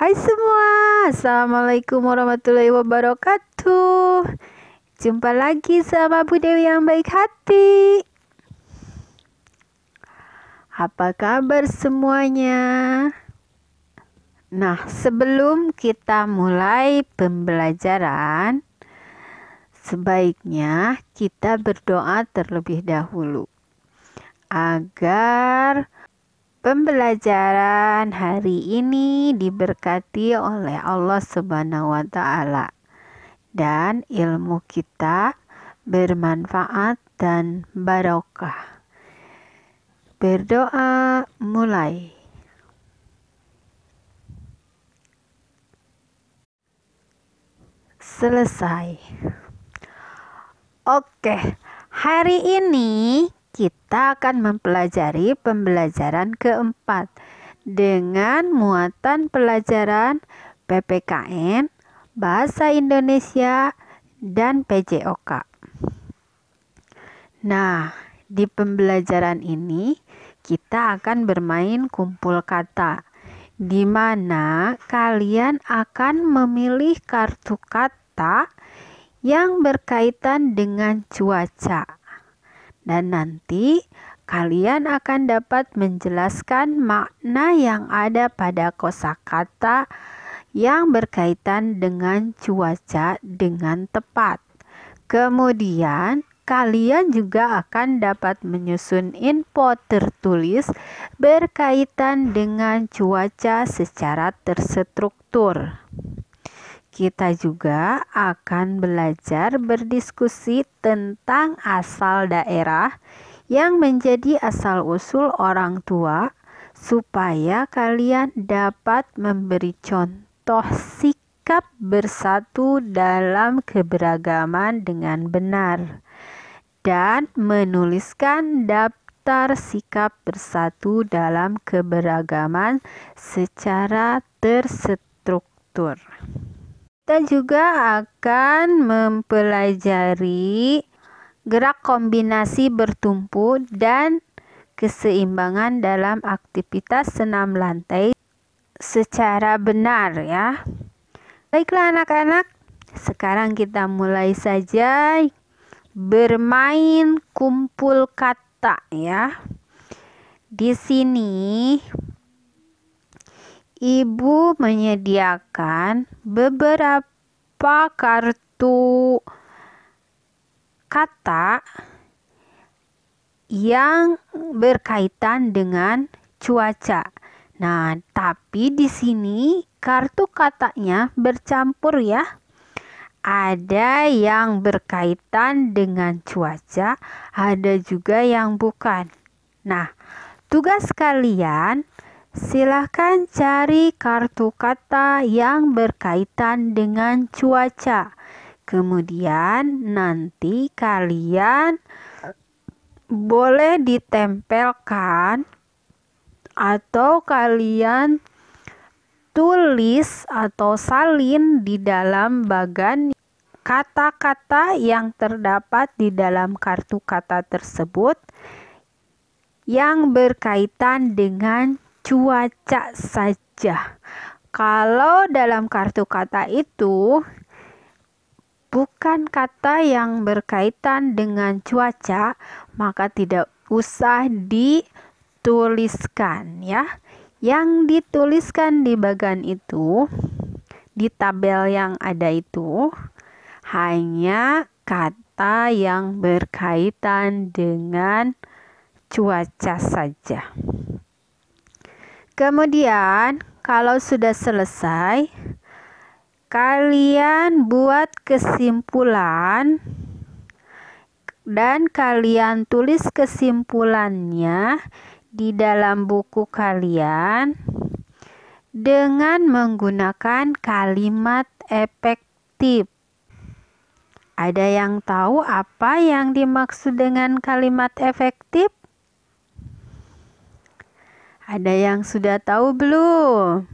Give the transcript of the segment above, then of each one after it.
Hai semua, Assalamualaikum warahmatullahi wabarakatuh. Jumpa lagi sama Bu Dewi yang baik hati. Apa kabar semuanya? Nah, sebelum kita mulai pembelajaran, sebaiknya kita berdoa terlebih dahulu agar pembelajaran hari ini diberkati oleh Allah Subhanahu wa Ta'ala dan ilmu kita bermanfaat dan barokah. Berdoa mulai. Selesai. Oke, hari ini kita akan mempelajari pembelajaran keempat dengan muatan pelajaran PPKN, Bahasa Indonesia, dan PJOK. Nah, di pembelajaran ini kita akan bermain kumpul kata, di mana kalian akan memilih kartu kata yang berkaitan dengan cuaca. Dan nanti kalian akan dapat menjelaskan makna yang ada pada kosakata yang berkaitan dengan cuaca dengan tepat. Kemudian kalian juga akan dapat menyusun info tertulis berkaitan dengan cuaca secara terstruktur. Kita juga akan belajar berdiskusi tentang asal daerah yang menjadi asal-usul orang tua supaya kalian dapat memberi contoh sikap bersatu dalam keberagaman dengan benar dan menuliskan daftar sikap bersatu dalam keberagaman secara terstruktur. Kita juga akan mempelajari gerak kombinasi bertumpu dan keseimbangan dalam aktivitas senam lantai secara benar ya. Baiklah anak-anak, sekarang kita mulai saja bermain kumpul kata ya. Di sini Ibu menyediakan beberapa kartu kata yang berkaitan dengan cuaca. Nah, tapi di sini kartu katanya bercampur ya. Ada yang berkaitan dengan cuaca, ada juga yang bukan. Nah, tugas kalian silahkan cari kartu kata yang berkaitan dengan cuaca. Kemudian nanti kalian boleh ditempelkan atau kalian tulis atau salin di dalam bagan kata-kata yang terdapat di dalam kartu kata tersebut yang berkaitan dengan cuaca saja. Kalau dalam kartu kata itu bukan kata yang berkaitan dengan cuaca, maka tidak usah dituliskan ya. Yang dituliskan di bagian itu, di tabel yang ada itu, hanya kata yang berkaitan dengan cuaca saja. Kemudian, kalau sudah selesai, kalian buat kesimpulan dan kalian tulis kesimpulannya di dalam buku kalian dengan menggunakan kalimat efektif. Ada yang tahu apa yang dimaksud dengan kalimat efektif? Ada yang sudah tahu belum?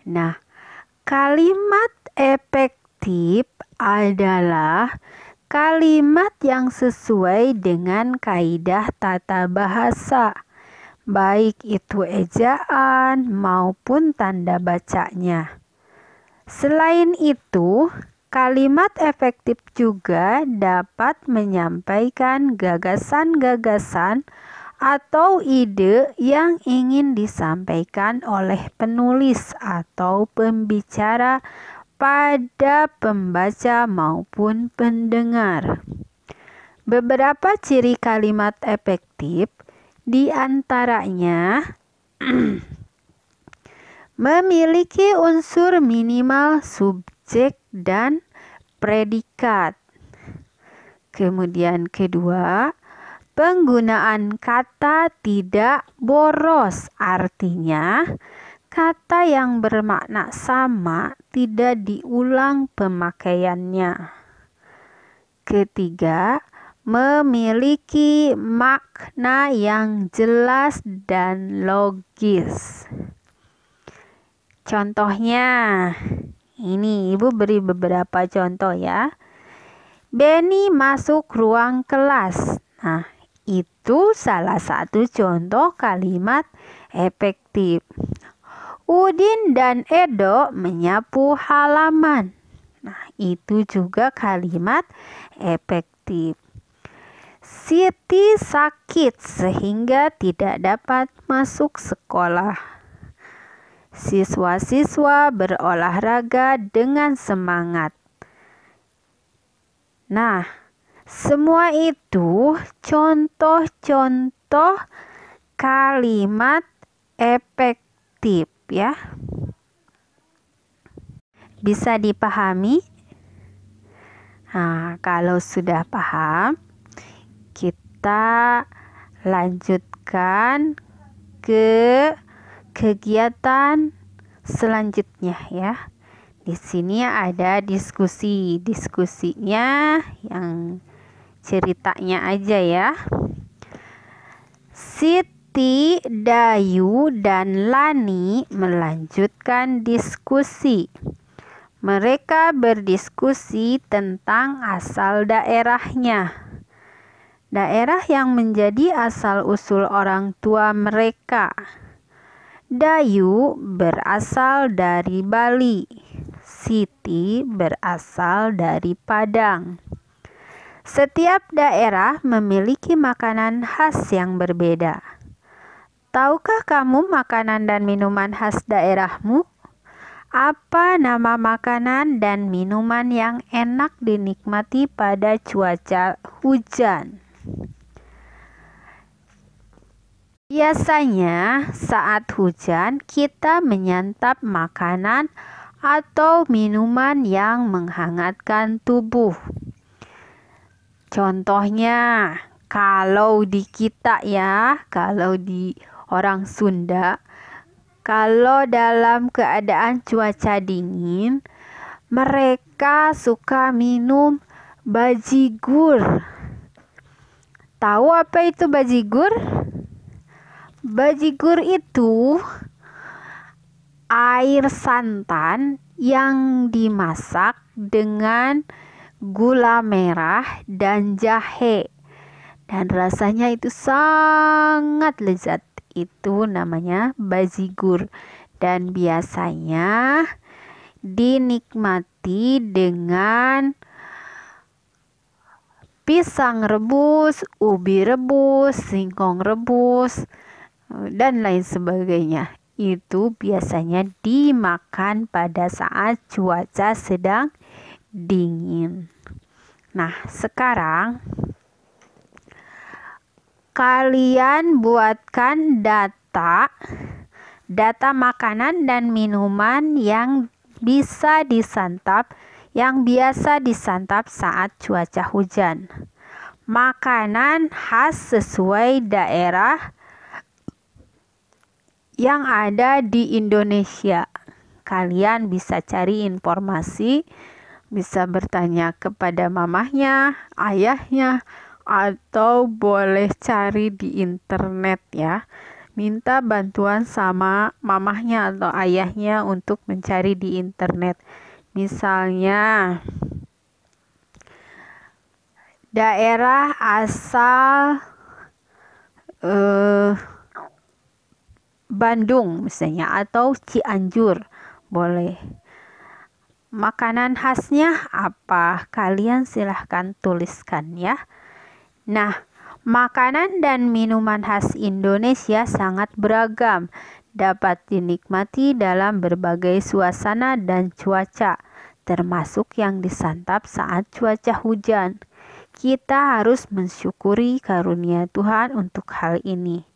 Nah, kalimat efektif adalah kalimat yang sesuai dengan kaidah tata bahasa. baik itu ejaan maupun tanda bacanya. Selain itu, kalimat efektif juga dapat menyampaikan gagasan-gagasan atau ide yang ingin disampaikan oleh penulis atau pembicara pada pembaca maupun pendengar. Beberapa ciri kalimat efektif di antaranya memiliki unsur minimal subjek dan predikat. Kemudian kedua, penggunaan kata tidak boros, artinya kata yang bermakna sama tidak diulang pemakaiannya. Ketiga, memiliki makna yang jelas dan logis. Contohnya, ini Ibu beri beberapa contoh ya. Benny masuk ruang kelas. Nah, itu salah satu contoh kalimat efektif. Udin dan Edo menyapu halaman. Nah, itu juga kalimat efektif. Siti sakit sehingga tidak dapat masuk sekolah. Siswa-siswa berolahraga dengan semangat. Nah, semua itu contoh-contoh kalimat efektif ya. Bisa dipahami? Nah, kalau sudah paham, kita lanjutkan ke kegiatan selanjutnya ya. Di sini ada diskusinya yang ceritanya aja ya. Siti, Dayu, dan Lani melanjutkan diskusi. Mereka berdiskusi tentang asal daerahnya. Daerah yang menjadi asal-usul orang tua mereka. Dayu berasal dari Bali. Siti berasal dari Padang. Setiap daerah memiliki makanan khas yang berbeda. Tahukah kamu makanan dan minuman khas daerahmu? Apa nama makanan dan minuman yang enak dinikmati pada cuaca hujan? Biasanya saat hujan kita menyantap makanan atau minuman yang menghangatkan tubuh. Contohnya, kalau di kita ya, kalau di orang Sunda, kalau dalam keadaan cuaca dingin, mereka suka minum bajigur. Tahu apa itu bajigur? Bajigur itu air santan yang dimasak dengan gula merah dan jahe. Dan rasanya itu sangat lezat. Itu namanya bajigur. Dan biasanya dinikmati dengan pisang rebus, ubi rebus, singkong rebus, dan lain sebagainya. Itu biasanya dimakan pada saat cuaca sedang dingin. Nah, sekarang kalian buatkan data makanan dan minuman yang bisa disantap, yang biasa disantap saat cuaca hujan. Makanan khas sesuai daerah yang ada di Indonesia. Kalian bisa cari informasi, bisa bertanya kepada mamahnya, ayahnya, atau boleh cari di internet ya. Minta bantuan sama mamahnya atau ayahnya untuk mencari di internet. Misalnya, daerah asal Bandung misalnya, atau Cianjur boleh. Makanan khasnya apa? Kalian silahkan tuliskan ya. Nah, makanan dan minuman khas Indonesia sangat beragam, dapat dinikmati dalam berbagai suasana dan cuaca, termasuk yang disantap saat cuaca hujan. Kita harus mensyukuri karunia Tuhan untuk hal ini.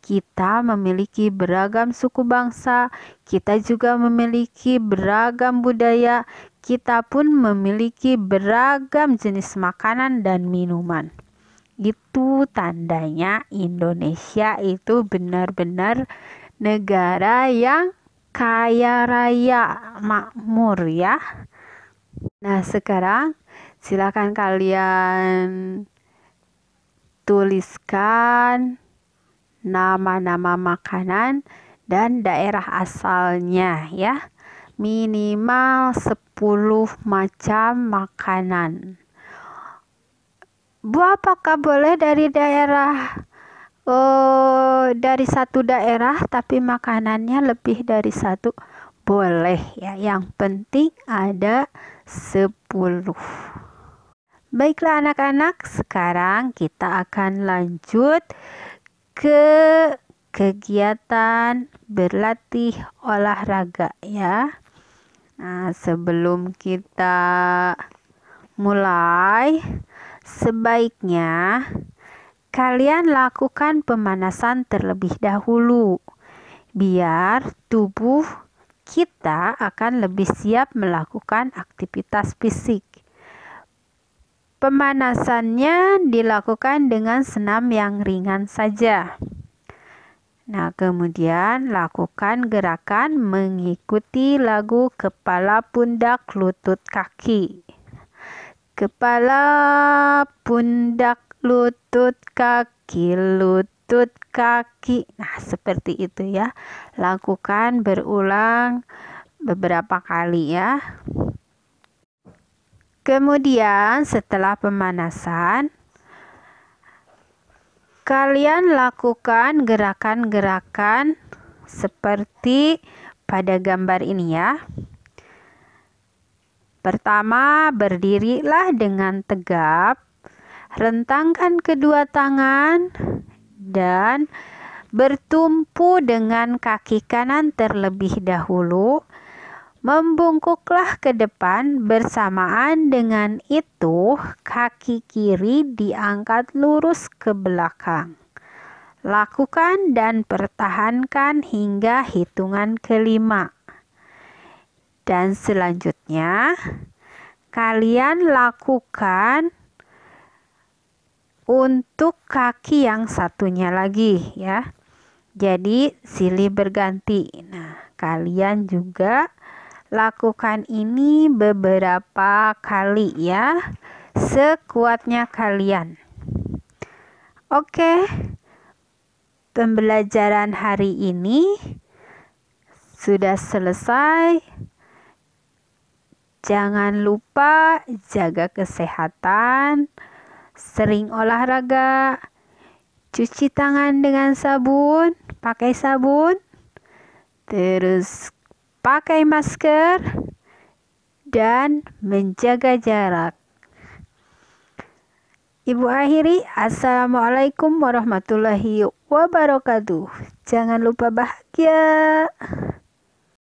Kita memiliki beragam suku bangsa, kita juga memiliki beragam budaya, kita pun memiliki beragam jenis makanan dan minuman. Itu tandanya Indonesia itu benar-benar negara yang kaya raya, makmur ya. Nah, sekarang silakan kalian tuliskan nama-nama makanan dan daerah asalnya ya. Minimal 10 macam makanan. Bu, apakah boleh dari satu daerah tapi makanannya lebih dari satu? Boleh ya, yang penting ada 10. Baiklah anak-anak, sekarang kita akan lanjut ke kegiatan berlatih olahraga ya. Nah, sebelum kita mulai, sebaiknya kalian lakukan pemanasan terlebih dahulu, biar tubuh kita akan lebih siap melakukan aktivitas fisik. Pemanasannya dilakukan dengan senam yang ringan saja. Nah, kemudian lakukan gerakan mengikuti lagu kepala, pundak, lutut, kaki. Kepala, pundak, lutut, kaki, lutut, kaki. Nah, seperti itu ya. Lakukan berulang beberapa kali ya. Kemudian setelah pemanasan, kalian lakukan gerakan-gerakan seperti pada gambar ini ya. Pertama, berdirilah dengan tegap, rentangkan kedua tangan, dan bertumpu dengan kaki kanan terlebih dahulu. Membungkuklah ke depan, bersamaan dengan itu kaki kiri diangkat lurus ke belakang. Lakukan dan pertahankan hingga hitungan kelima. Dan selanjutnya kalian lakukan untuk kaki yang satunya lagi ya. Jadi silih berganti. Nah, kalian juga lakukan ini beberapa kali ya, sekuatnya kalian. Oke, pembelajaran hari ini sudah selesai. Jangan lupa jaga kesehatan, sering olahraga, cuci tangan dengan sabun, pakai sabun, terus pakai masker, dan menjaga jarak. Ibu akhiri, Assalamualaikum warahmatullahi wabarakatuh. Jangan lupa bahagia.